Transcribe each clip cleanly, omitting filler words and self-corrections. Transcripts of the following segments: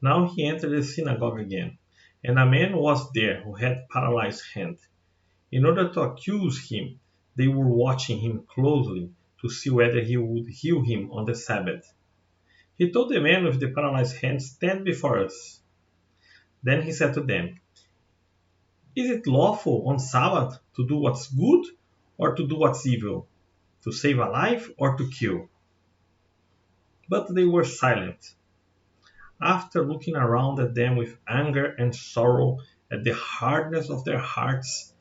Now he entered the synagogue again, and a man was there who had paralyzed hand. In order to accuse him, they were watching him closely to see whether he would heal him on the Sabbath. He told the man with the paralyzed hand, "Stand before us." Then he said to them, "Is it lawful on Sabbath to do what's good or to do what's evil? To save a life or to kill?" But they were silent. After looking around at them with anger and sorrow at the hardness of their hearts,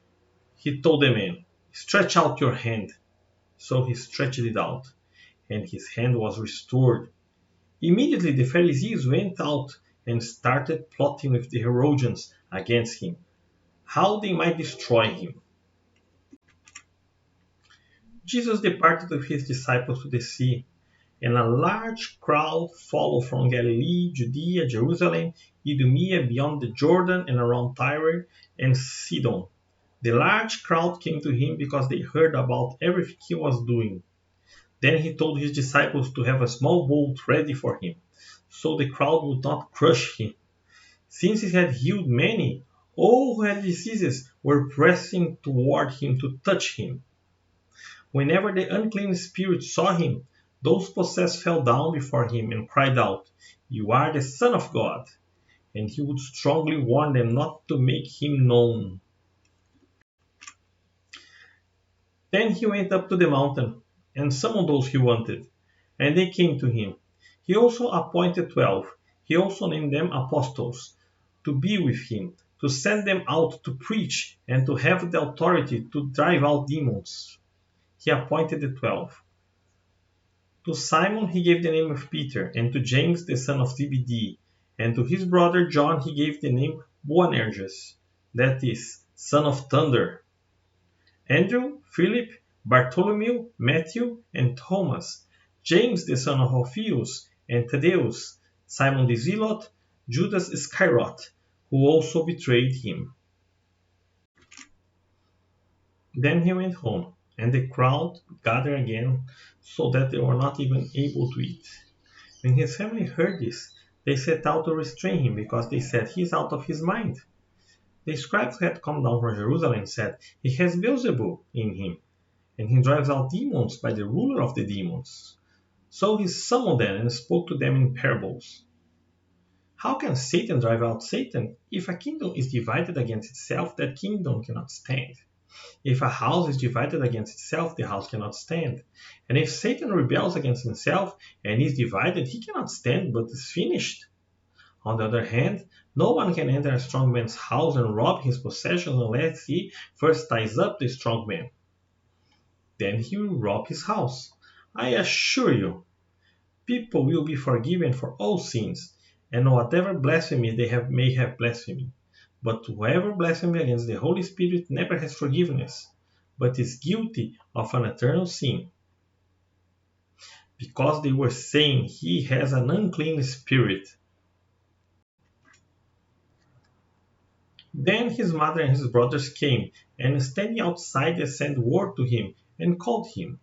he told the man, "Stretch out your hand." So he stretched it out, and his hand was restored. Immediately the Pharisees went out and started plotting with the Herodians against him, how they might destroy him. Jesus departed with his disciples to the sea, and a large crowd followed from Galilee, Judea, Jerusalem, Idumea, beyond the Jordan, and around Tyre and Sidon. The large crowd came to him because they heard about everything he was doing. Then he told his disciples to have a small boat ready for him, so the crowd would not crush him. Since he had healed many, all who had diseases were pressing toward him to touch him. Whenever the unclean spirits saw him, those possessed fell down before him and cried out, "You are the Son of God." And he would strongly warn them not to make him known. Then he went up to the mountain and summoned those he wanted, and they came to him. He also appointed 12. He also named them apostles, to be with him, to send them out to preach, and to have the authority to drive out demons. He appointed the 12. To Simon he gave the name of Peter, and to James the son of Zebedee, and to his brother John he gave the name Boanerges, that is, son of thunder. Andrew, Philip, Bartholomew, Matthew, and Thomas, James the son of Alphaeus, and Thaddeus, Simon the Zealot, Judas Iscariot, who also betrayed him. Then he went home, and the crowd gathered again, so that they were not even able to eat. When his family heard this, they set out to restrain him, because they said, "He is out of his mind." The scribes who had come down from Jerusalem said, "He has Beelzebub in him, and he drives out demons by the ruler of the demons." So he summoned them and spoke to them in parables. "How can Satan drive out Satan? If a kingdom is divided against itself, that kingdom cannot stand. If a house is divided against itself, the house cannot stand. And if Satan rebels against himself and is divided, he cannot stand, but is finished. On the other hand, no one can enter a strong man's house and rob his possessions unless he first ties up the strong man. Then he will rob his house. I assure you, people will be forgiven for all sins, and whatever blasphemy may have blasphemed. But whoever blasphemes against the Holy Spirit never has forgiveness, but is guilty of an eternal sin." Because they were saying, "He has an unclean spirit." Then his mother and his brothers came, and standing outside they sent word to him and called him.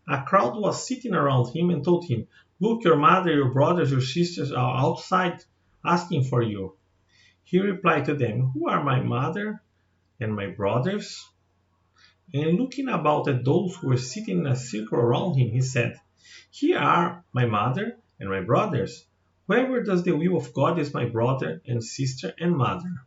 A crowd was sitting around him and told him, "Look, your mother, your brothers, your sisters are outside asking for you." He replied to them, "Who are my mother and my brothers?" And looking about at those who were sitting in a circle around him, he said, "Here are my mother and my brothers. Whoever does the will of God is my brother and sister and mother."